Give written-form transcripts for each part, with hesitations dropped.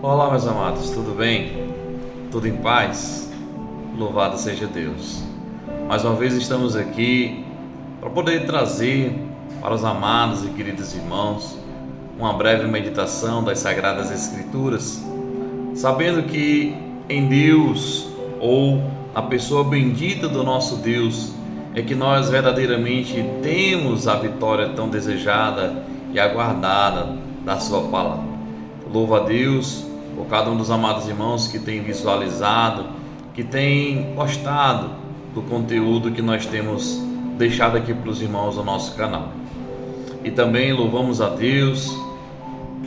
Olá, meus amados, tudo bem? Tudo em paz? Louvado seja Deus. Mais uma vez estamos aqui para poder trazer para os amados e queridos irmãos uma breve meditação das Sagradas Escrituras, sabendo que em Deus, ou na pessoa bendita do nosso Deus, é que nós verdadeiramente temos a vitória tão desejada e aguardada da sua palavra. Louvo a Deus por cada um dos amados irmãos que tem visualizado, que tem gostado do conteúdo que nós temos deixado aqui para os irmãos do nosso canal. E também louvamos a Deus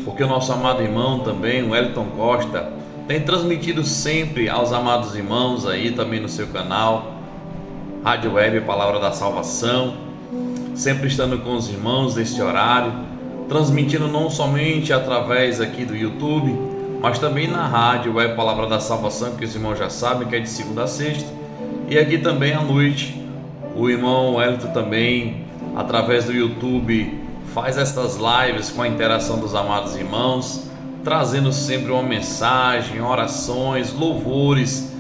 porque o nosso amado irmão também, o Wellington Costa, tem transmitido sempre aos amados irmãos aí também no seu canal Rádio Web Palavra da Salvação, sempre estando com os irmãos nesse horário, transmitindo não somente através aqui do YouTube, mas também na Rádio Web Palavra da Salvação, que os irmãos já sabem que é de segunda a sexta, e aqui também à noite o irmão Wellington também, através do YouTube, faz estas lives com a interação dos amados irmãos, trazendo sempre uma mensagem, orações, louvores,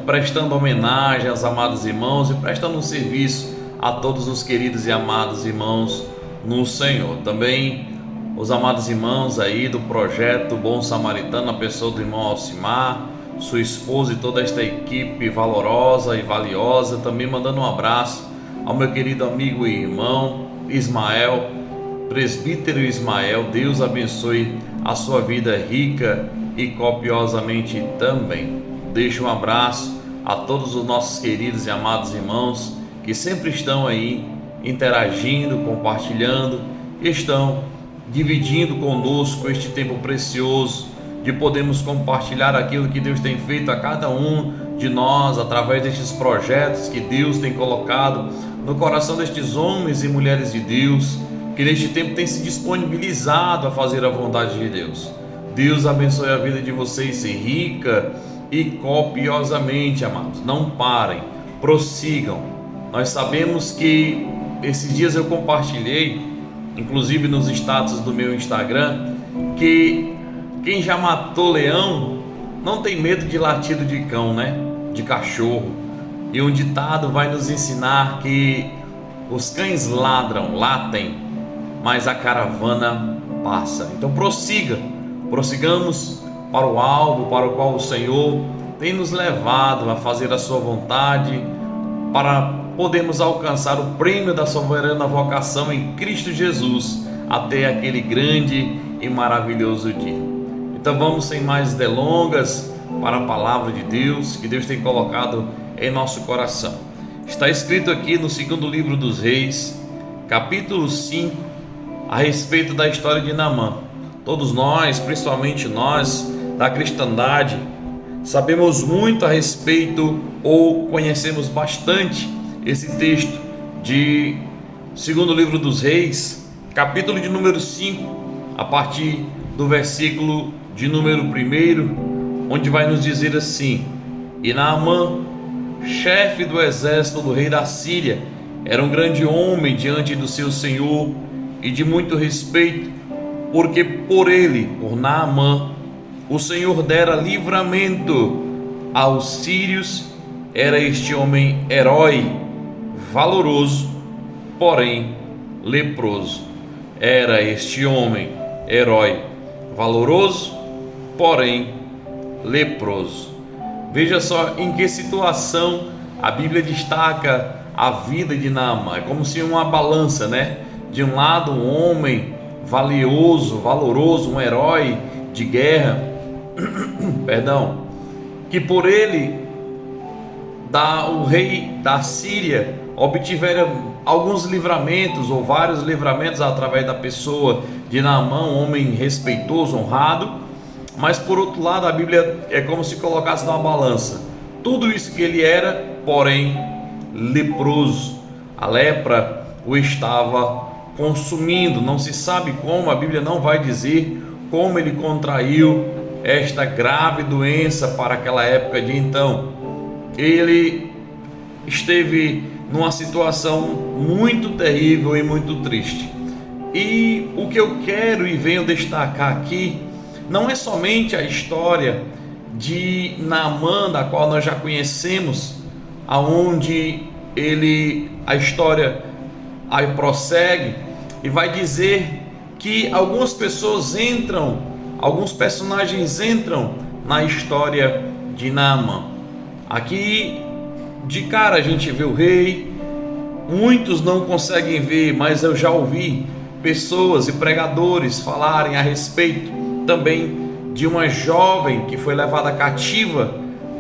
prestando homenagem aos amados irmãos e prestando um serviço a todos os queridos e amados irmãos no Senhor. Também os amados irmãos aí do projeto Bom Samaritano, na pessoa do irmão Alcimar, sua esposa e toda esta equipe valorosa e valiosa, também mandando um abraço ao meu querido amigo e irmão Ismael, presbítero Ismael. Deus abençoe a sua vida rica e copiosamente também. Deixo um abraço a todos os nossos queridos e amados irmãos que sempre estão aí interagindo, compartilhando, estão dividindo conosco este tempo precioso de podermos compartilhar aquilo que Deus tem feito a cada um de nós através destes projetos que Deus tem colocado no coração destes homens e mulheres de Deus, que neste tempo tem se disponibilizado a fazer a vontade de Deus. Deus abençoe a vida de vocês rica e copiosamente, amados. Não parem, prossigam. Nós sabemos que esses dias eu compartilhei, inclusive nos status do meu Instagram, que quem já matou leão não tem medo de latido de cão, né? De cachorro. E um ditado vai nos ensinar que os cães latem, mas a caravana passa. Então prossigamos para o alvo para o qual o Senhor tem nos levado a fazer a sua vontade, para podermos alcançar o prêmio da soberana vocação em Cristo Jesus até aquele grande e maravilhoso dia. Então vamos, sem mais delongas, para a palavra de Deus que Deus tem colocado em nosso coração. Está escrito aqui no segundo livro dos Reis, capítulo 5, a respeito da história de Naamã. Todos nós, principalmente nós da cristandade, sabemos muito a respeito, ou conhecemos bastante esse texto de segundo livro dos Reis, capítulo de número 5, a partir do versículo de número 1, onde vai nos dizer assim: E Naamã, chefe do exército do rei da Síria, era um grande homem diante do seu senhor e de muito respeito, porque por Naamã, o Senhor dera livramento aos sírios. Era este homem herói, valoroso, porém leproso. Era este homem herói, valoroso, porém leproso. Veja só em que situação a Bíblia destaca a vida de Naamã. É como se uma balança, né? De um lado, um homem valioso, valoroso, um herói de guerra, que por ele o rei da Síria obtivera alguns livramentos, ou vários livramentos, através da pessoa de Naamã, um homem respeitoso, honrado. Mas por outro lado, a Bíblia é como se colocasse numa balança tudo isso que ele era, porém leproso. A lepra o estava consumindo. Não se sabe como, a Bíblia não vai dizer como ele contraiu esta grave doença para aquela época de então. Ele esteve numa situação muito terrível e muito triste. E o que eu quero e venho destacar aqui não é somente a história de Naamã, da qual nós já conhecemos, aonde a história aí prossegue e vai dizer que algumas pessoas alguns personagens entram na história de Naamã. Aqui de cara a gente vê o rei, muitos não conseguem ver, mas eu já ouvi pessoas e pregadores falarem a respeito também de uma jovem que foi levada cativa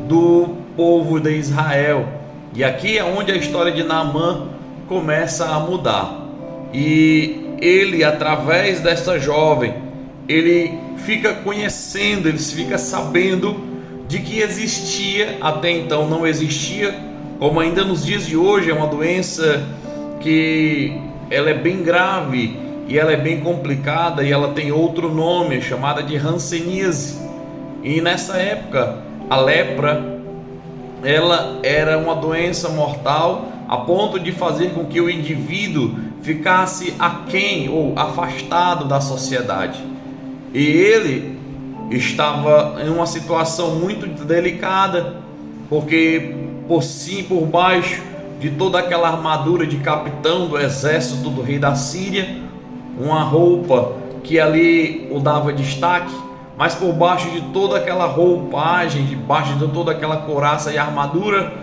do povo de Israel. E aqui é onde a história de Naamã começa a mudar. E ele, através dessa jovem, ele fica conhecendo, ele fica sabendo de que existia, até então não existia, como ainda nos dias de hoje, é uma doença que ela é bem grave e ela é bem complicada e ela tem outro nome, chamada de hanseníase. E nessa época, a lepra, ela era uma doença mortal a ponto de fazer com que o indivíduo ficasse aquém ou afastado da sociedade. E ele estava em uma situação muito delicada, porque por baixo de toda aquela armadura de capitão do exército do rei da Síria, uma roupa que ali o dava destaque, mas por baixo de toda aquela roupagem, debaixo de toda aquela couraça e armadura,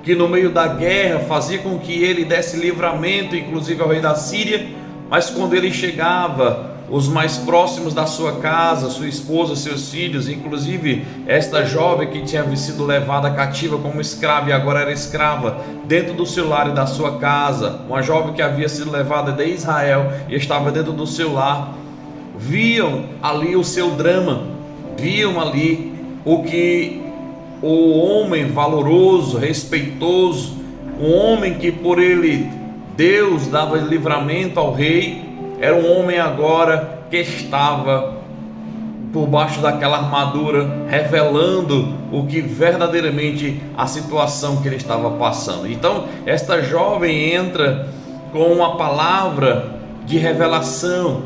que no meio da guerra fazia com que ele desse livramento, inclusive ao rei da Síria, mas quando ele chegava, os mais próximos da sua casa, sua esposa, seus filhos, inclusive esta jovem que tinha sido levada cativa como escrava e agora era escrava dentro do seu lar e da sua casa, uma jovem que havia sido levada de Israel e estava dentro do seu lar, viam ali o seu drama, viam ali o que o homem valoroso, respeitoso, um homem que por ele Deus dava livramento ao rei, era um homem agora que estava por baixo daquela armadura, revelando o que verdadeiramente a situação que ele estava passando. Então, esta jovem entra com uma palavra de revelação.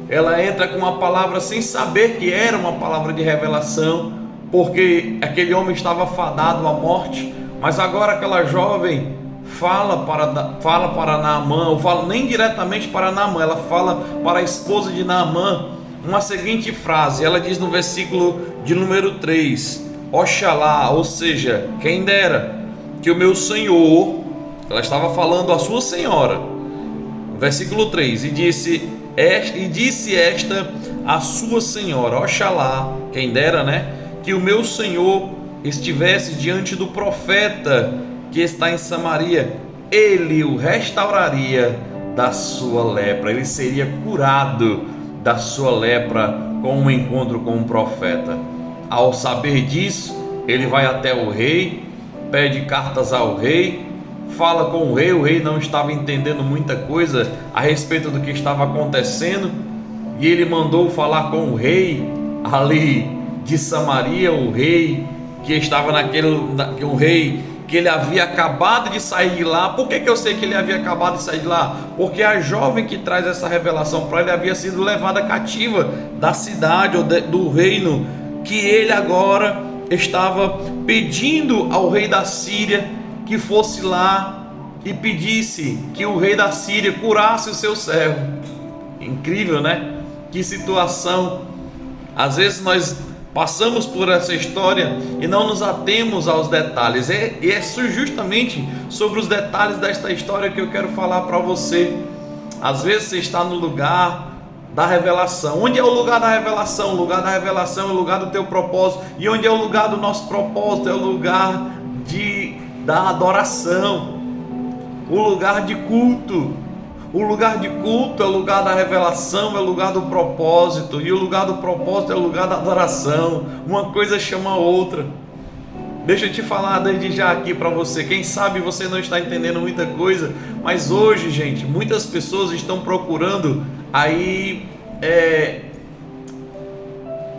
Ela entra com uma palavra sem saber que era uma palavra de revelação, porque aquele homem estava fadado à morte. Mas agora aquela jovem fala para Naamã, ou fala nem diretamente para Naamã, ela fala para a esposa de Naamã uma seguinte frase. Ela diz no versículo de número 3: Oxalá, ou seja, quem dera que o meu senhor, ela estava falando à sua senhora, versículo 3, e disse esta a sua senhora: Oxalá, quem dera, né, que o meu senhor estivesse diante do profeta que está em Samaria, ele o restauraria da sua lepra, ele seria curado da sua lepra com um encontro com um profeta. Ao saber disso, ele vai até o rei, pede cartas ao rei, fala com o rei não estava entendendo muita coisa a respeito do que estava acontecendo, e ele mandou falar com o rei ali de Samaria, o rei que estava o rei que ele havia acabado de sair de lá. Por que eu sei que ele havia acabado de sair de lá? Porque a jovem que traz essa revelação para ele havia sido levada cativa da cidade ou do reino, que ele agora estava pedindo ao rei da Síria que fosse lá e pedisse que o rei da Síria curasse o seu servo. Incrível, né? Que situação! Às vezes nós passamos por essa história e não nos atemos aos detalhes. E é justamente sobre os detalhes desta história que eu quero falar para você. Às vezes você está no lugar da revelação. Onde é o lugar da revelação? O lugar da revelação é o lugar do teu propósito. E onde é o lugar do nosso propósito? É o lugar da adoração, o lugar de culto. O lugar de culto é o lugar da revelação, é o lugar do propósito, e o lugar do propósito é o lugar da adoração. Uma coisa chama a outra. Deixa eu te falar desde já aqui para você. Quem sabe você não está entendendo muita coisa, mas hoje, gente, muitas pessoas estão procurando aí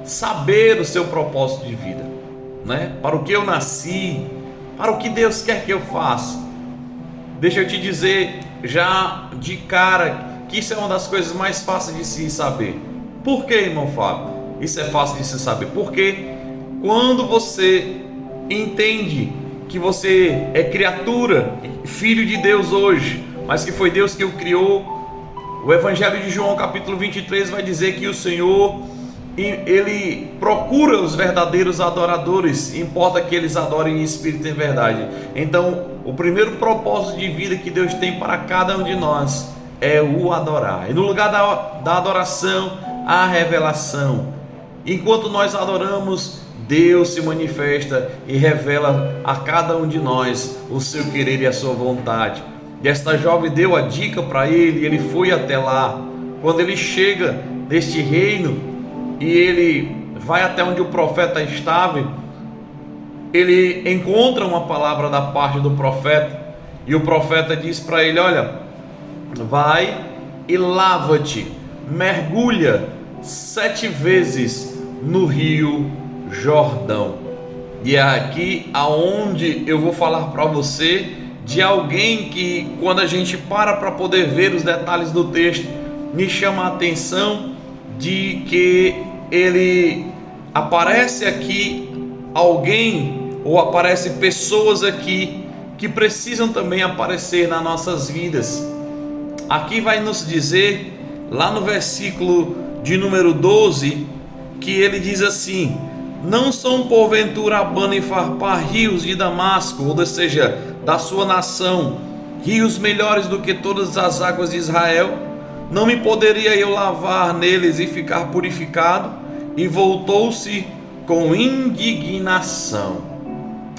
saber o seu propósito de vida, né? Para o que eu nasci, para o que Deus quer que eu faça. Deixa eu te dizer já de cara que isso é uma das coisas mais fáceis de se saber. Por quê, irmão Fábio? Isso é fácil de se saber. Porque quando você entende que você é criatura, filho de Deus hoje, mas que foi Deus que o criou, o Evangelho de João capítulo 23 vai dizer que o Senhor, Ele procura os verdadeiros adoradores, importa que eles adorem em espírito e em verdade. Então, o primeiro propósito de vida que Deus tem para cada um de nós é o adorar. E no lugar da adoração, a revelação. Enquanto nós adoramos, Deus se manifesta e revela a cada um de nós o seu querer e a sua vontade. E esta jovem deu a dica para ele, ele foi até lá. Quando ele chega neste reino e ele vai até onde o profeta estava, ele encontra uma palavra da parte do profeta, e o profeta diz para ele: olha, vai e lava-te, mergulha 7 vezes no rio Jordão. E é aqui aonde eu vou falar para você de alguém que, quando a gente para poder ver os detalhes do texto, me chama a atenção de que ele aparece aqui alguém, ou aparece pessoas aqui que precisam também aparecer nas nossas vidas. Aqui vai nos dizer, lá no versículo de número 12, que ele diz assim: não são porventura Abana e Farpar rios de Damasco, ou seja, da sua nação, rios melhores do que todas as águas de Israel? Não me poderia eu lavar neles e ficar purificado? E voltou-se com indignação.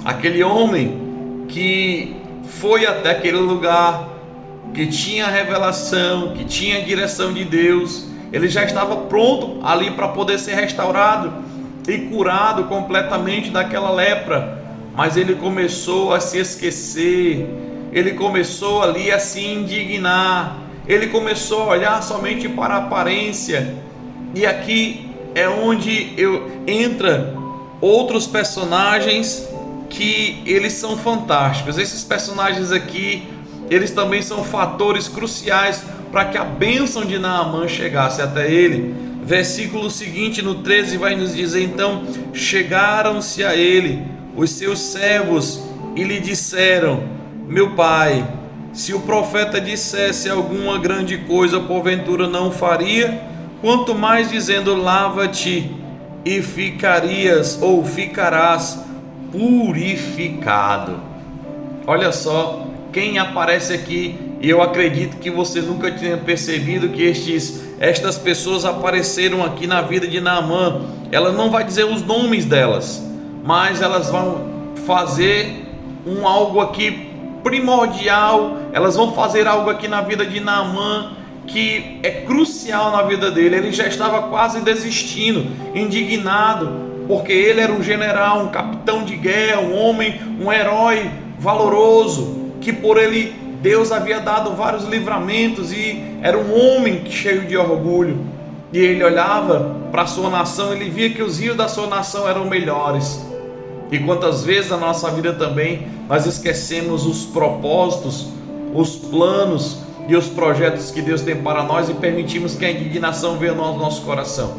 Aquele homem que foi até aquele lugar, que tinha revelação, que tinha direção de Deus, ele já estava pronto ali para poder ser restaurado e curado completamente daquela lepra, mas ele começou a se esquecer, ele começou ali a se indignar, ele começou a olhar somente para a aparência. E aqui é onde entra outros personagens que eles são fantásticos. Esses personagens aqui, eles também são fatores cruciais para que a bênção de Naamã chegasse até ele. Versículo seguinte, no 13, vai nos dizer: então chegaram-se a ele os seus servos e lhe disseram: meu pai, se o profeta dissesse alguma grande coisa, porventura não faria? Quanto mais dizendo: lava-te e ficarias ou ficarás purificado. Olha só quem aparece aqui, e eu acredito que você nunca tinha percebido que estas pessoas apareceram aqui na vida de Naamã. Ela não vai dizer os nomes delas, mas elas vão fazer algo aqui primordial, elas vão fazer algo aqui na vida de Naamã que é crucial na vida dele. Ele já estava quase desistindo, indignado, porque ele era um general, um capitão de guerra, um homem, um herói valoroso, que por ele Deus havia dado vários livramentos, e era um homem cheio de orgulho. E ele olhava para a sua nação, ele via que os rios da sua nação eram melhores. E quantas vezes na nossa vida também nós esquecemos os propósitos, os planos e os projetos que Deus tem para nós e permitimos que a indignação venha no nosso coração.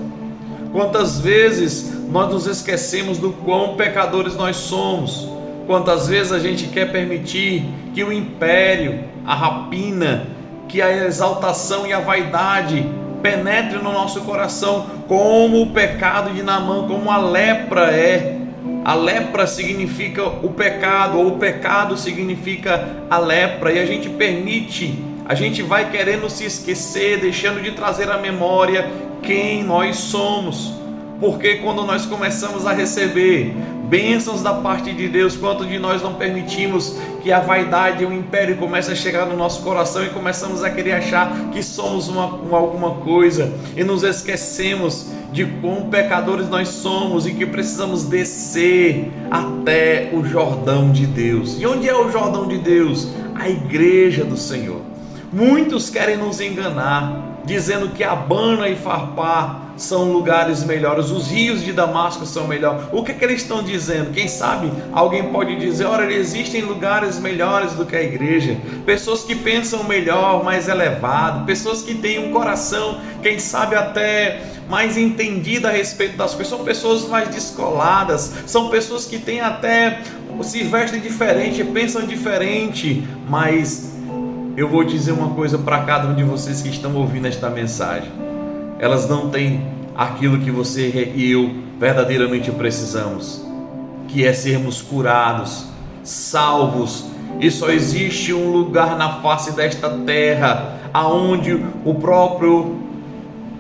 Quantas vezes nós nos esquecemos do quão pecadores nós somos. Quantas vezes a gente quer permitir que o império, a rapina, que a exaltação e a vaidade penetre no nosso coração, como o pecado de Naamã, como a lepra é. A lepra significa o pecado, ou o pecado significa a lepra, e a gente permite, a gente vai querendo se esquecer, deixando de trazer à memória quem nós somos. Porque quando nós começamos a receber bênçãos da parte de Deus, quanto de nós não permitimos que a vaidade e o império comece a chegar no nosso coração e começamos a querer achar que somos alguma coisa, e nos esquecemos de quão pecadores nós somos e que precisamos descer até o Jordão de Deus. E onde é o Jordão de Deus? A igreja do Senhor. Muitos querem nos enganar, dizendo que Abana e Farpar são lugares melhores, os rios de Damasco são melhores. O que é que eles estão dizendo? Quem sabe alguém pode dizer: olha, existem lugares melhores do que a igreja, pessoas que pensam melhor, mais elevado, pessoas que têm um coração, quem sabe até mais entendido a respeito das coisas, são pessoas mais descoladas, são pessoas que têm até, se vestem diferente, pensam diferente. Mas eu vou dizer uma coisa para cada um de vocês que estão ouvindo esta mensagem: elas não têm aquilo que você e eu verdadeiramente precisamos, que é sermos curados, salvos. E só existe um lugar na face desta terra aonde o próprio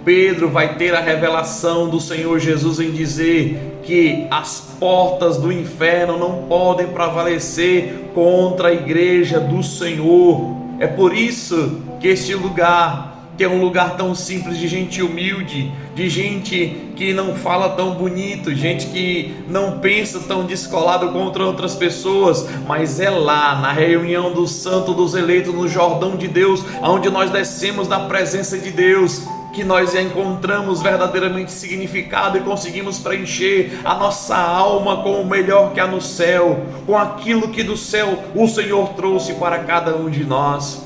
Pedro vai ter a revelação do Senhor Jesus em dizer que as portas do inferno não podem prevalecer contra a igreja do Senhor. É por isso que este lugar, que é um lugar tão simples, de gente humilde, de gente que não fala tão bonito, gente que não pensa tão descolado contra outras pessoas, mas é lá na reunião do santo dos eleitos, no Jordão de Deus, onde nós descemos na presença de Deus, que nós encontramos verdadeiramente significado e conseguimos preencher a nossa alma com o melhor que há no céu, com aquilo que do céu o Senhor trouxe para cada um de nós.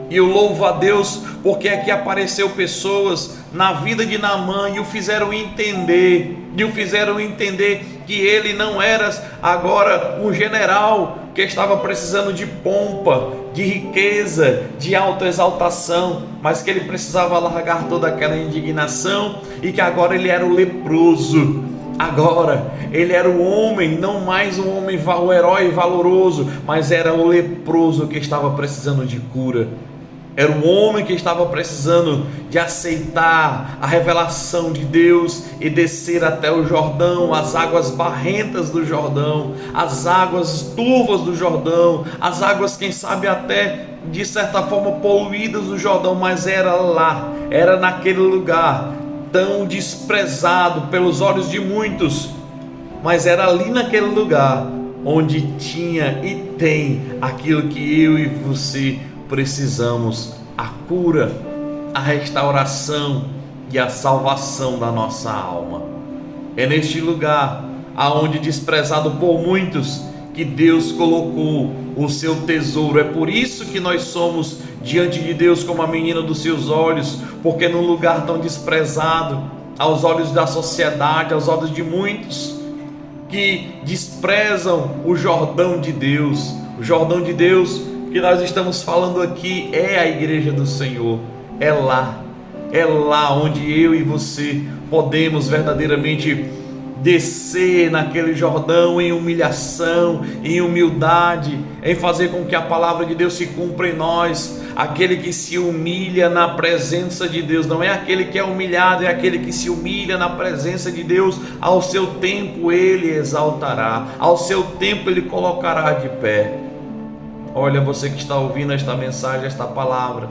E eu louvo a Deus porque aqui apareceu pessoas na vida de Naamã e o fizeram entender, que ele não era agora um general que estava precisando de pompa, de riqueza, de autoexaltação, mas que ele precisava largar toda aquela indignação e que agora ele era o leproso. Agora ele era o homem, não mais um homem, o herói valoroso, mas era o leproso que estava precisando de cura. Era um homem que estava precisando de aceitar a revelação de Deus e descer até o Jordão, as águas barrentas do Jordão, as águas turvas do Jordão, as águas, quem sabe até de certa forma poluídas do Jordão, mas era lá, era naquele lugar tão desprezado pelos olhos de muitos, mas era ali naquele lugar onde tinha e tem aquilo que eu e você precisamos: a cura, a restauração e a salvação da nossa alma. É neste lugar, aonde desprezado por muitos, que Deus colocou o seu tesouro. É por isso que nós somos diante de Deus como a menina dos seus olhos, porque num lugar tão desprezado aos olhos da sociedade, aos olhos de muitos que desprezam o Jordão de Deus, o Jordão de Deus que nós estamos falando aqui é a igreja do Senhor. É lá onde eu e você podemos verdadeiramente descer naquele Jordão em humilhação, em humildade, em fazer com que a palavra de Deus se cumpra em nós. Aquele que se humilha na presença de Deus, não é aquele que é humilhado, é aquele que se humilha na presença de Deus. Ao seu tempo ele exaltará, ao seu tempo ele colocará de pé. Olha, você que está ouvindo esta mensagem, esta palavra,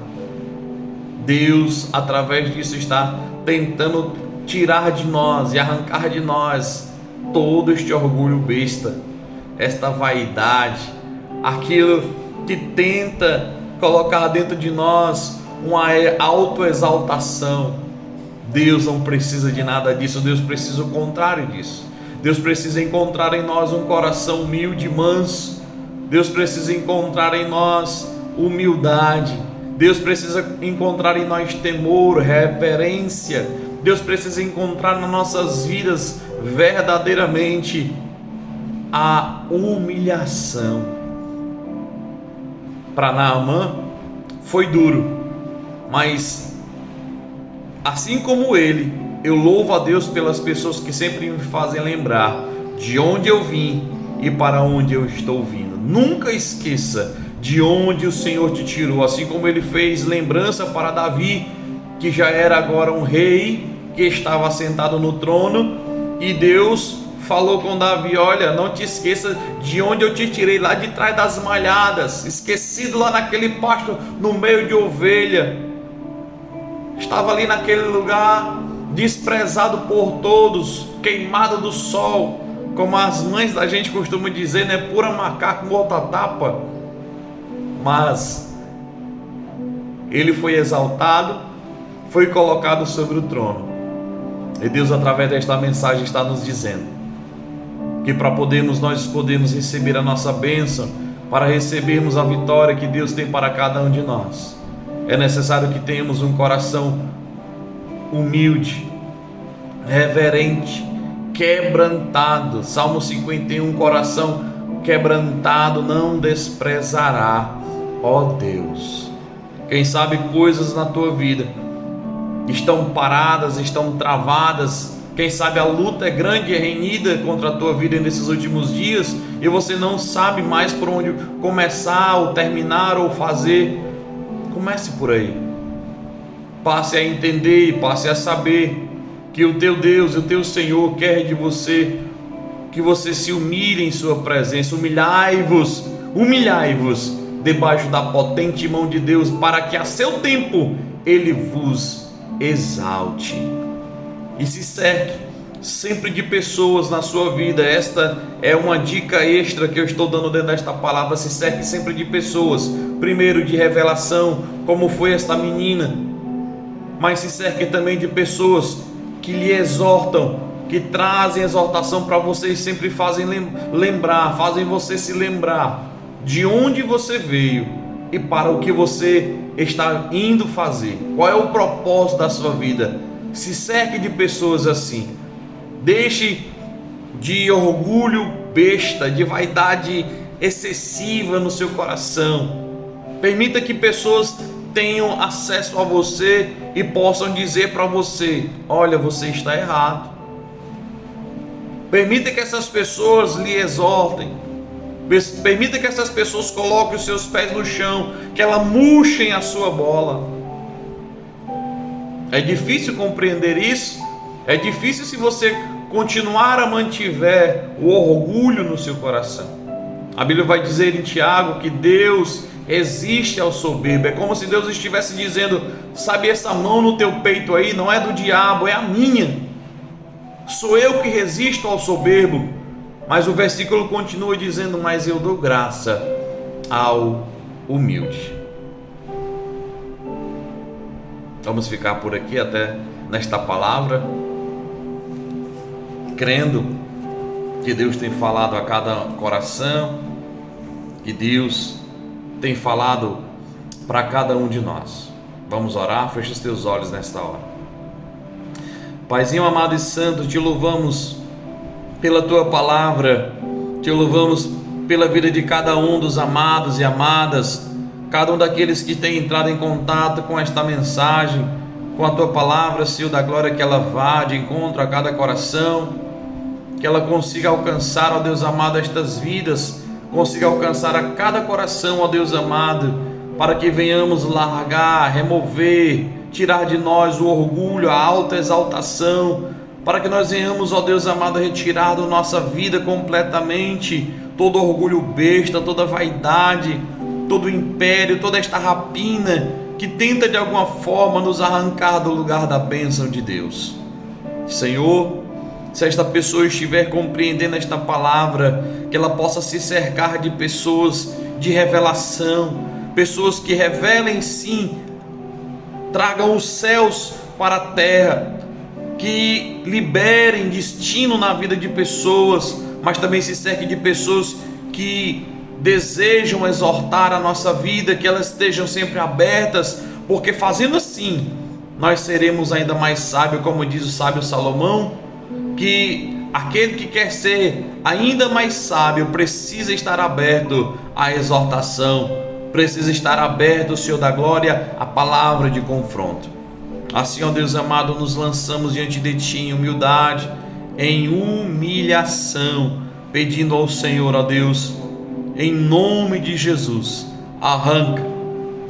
Deus através disso está tentando tirar de nós e arrancar de nós todo este orgulho besta, esta vaidade, aquilo que tenta colocar dentro de nós uma autoexaltação. Deus não precisa de nada disso. Deus precisa o contrário disso. Deus precisa encontrar em nós um coração humilde e manso. Deus precisa encontrar em nós humildade. Deus precisa encontrar em nós temor, reverência. Deus precisa encontrar nas nossas vidas verdadeiramente a humilhação. Para Naamã foi duro, mas assim como ele, eu louvo a Deus pelas pessoas que sempre me fazem lembrar de onde eu vim e para onde eu estou vindo. Nunca esqueça de onde o Senhor te tirou, assim como ele fez lembrança para Davi, que já era agora um rei, que estava sentado no trono, e Deus falou com Davi: olha, não te esqueça de onde eu te tirei, lá de trás das malhadas, esquecido lá naquele pasto, no meio de ovelha, estava ali naquele lugar, desprezado por todos, queimado do sol, como as mães da gente costumam dizer, né? Pura macaco, morta tapa. Mas ele foi exaltado, foi colocado sobre o trono. E Deus, através desta mensagem, está nos dizendo que nós podemos receber a nossa bênção, para recebermos a vitória que Deus tem para cada um de nós, é necessário que tenhamos um coração humilde, reverente, quebrantado. Salmo 51, coração quebrantado não desprezará, ó Deus. Quem sabe coisas na tua vida estão paradas, estão travadas. Quem sabe a luta é grande e renhida contra a tua vida nesses últimos dias e você não sabe mais por onde começar, ou terminar, ou fazer. Comece por aí. Passe a entender e passe a saber que o teu Deus, o teu Senhor quer de você que você se humilhe em sua presença. Humilhai-vos debaixo da potente mão de Deus, para que a seu tempo Ele vos exalte. E se cerque sempre de pessoas na sua vida. Esta é uma dica extra que eu estou dando dentro desta palavra. Se cerque sempre de pessoas, primeiro de revelação, como foi esta menina, mas se cerque também de pessoas que lhe exortam, que trazem exortação para você e sempre fazem você se lembrar de onde você veio e para o que você está indo fazer. Qual é o propósito da sua vida? Se cerque de pessoas assim. Deixe de orgulho besta, de vaidade excessiva no seu coração. Permita que pessoas tenham acesso a você e possam dizer para você: olha, você está errado. Permita que essas pessoas lhe exortem. Permita que essas pessoas coloquem os seus pés no chão, que elas murchem a sua bola. É difícil compreender isso. É difícil se você continuar a mantiver o orgulho no seu coração. A Bíblia vai dizer em Tiago que Deus resiste ao soberbo. É como se Deus estivesse dizendo: sabe, essa mão no teu peito aí não é do diabo, é a minha. Sou eu que resisto ao soberbo. Mas o versículo continua dizendo: mas eu dou graça ao humilde. Vamos ficar por aqui até nesta palavra, crendo que Deus tem falado a cada coração, que Deus tem falado para cada um de nós. Vamos orar. Fecha os teus olhos nesta hora. Paizinho amado e santo, te louvamos pela tua palavra, te louvamos pela vida de cada um dos amados e amadas, cada um daqueles que tem entrado em contato com esta mensagem, com a tua palavra, Senhor da glória, que ela vá de encontro a cada coração, que ela consiga alcançar, ó Deus amado, estas vidas, consiga alcançar a cada coração, ó Deus amado, para que venhamos largar, remover, tirar de nós o orgulho, a alta exaltação, para que nós venhamos, ó Deus amado, retirar da nossa vida completamente todo orgulho besta, toda vaidade, todo império, toda esta rapina que tenta de alguma forma nos arrancar do lugar da bênção de Deus. Senhor, se esta pessoa estiver compreendendo esta palavra, que ela possa se cercar de pessoas de revelação, pessoas que revelem sim, tragam os céus para a terra, que liberem destino na vida de pessoas, mas também se cerque de pessoas que desejam exortar a nossa vida, que elas estejam sempre abertas, porque fazendo assim, nós seremos ainda mais sábios, como diz o sábio Salomão, que aquele que quer ser ainda mais sábio precisa estar aberto à exortação, precisa estar aberto, Senhor da glória, à palavra de confronto. Assim, ó Deus amado, nos lançamos diante de Ti em humildade, em humilhação, pedindo ao Senhor, ó Deus, em nome de Jesus, arranca,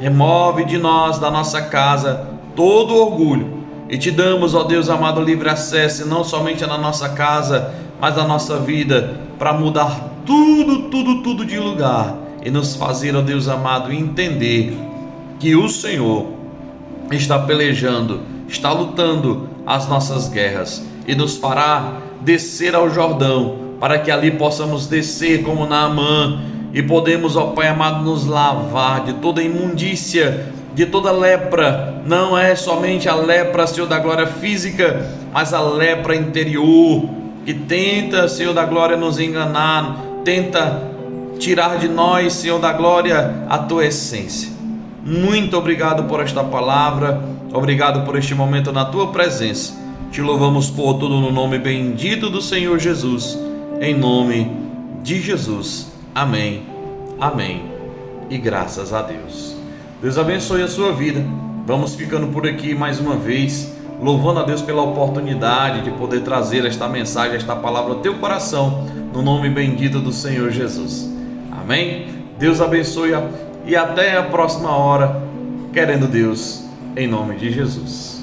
remove de nós, da nossa casa, todo orgulho, e Te damos, ó Deus amado, livre acesso, não somente na nossa casa, mas na nossa vida, para mudar tudo de lugar, e nos fazer, ó Deus amado, entender que o Senhor está pelejando, está lutando as nossas guerras, e nos fará descer ao Jordão, para que ali possamos descer como Naamã, e podemos, ó Pai amado, nos lavar de toda imundícia, de toda lepra. Não é somente a lepra, Senhor da glória, física, mas a lepra interior que tenta, Senhor da glória, nos enganar, tenta tirar de nós, Senhor da glória, a tua essência. Muito obrigado por esta palavra, obrigado por este momento na tua presença. Te louvamos por tudo no nome bendito do Senhor Jesus, em nome de Jesus. Amém, amém e graças a Deus. Deus abençoe a sua vida. Vamos ficando por aqui mais uma vez, louvando a Deus pela oportunidade de poder trazer esta mensagem, esta palavra ao teu coração, no nome bendito do Senhor Jesus. Amém? Deus abençoe e até a próxima hora, querendo Deus, em nome de Jesus.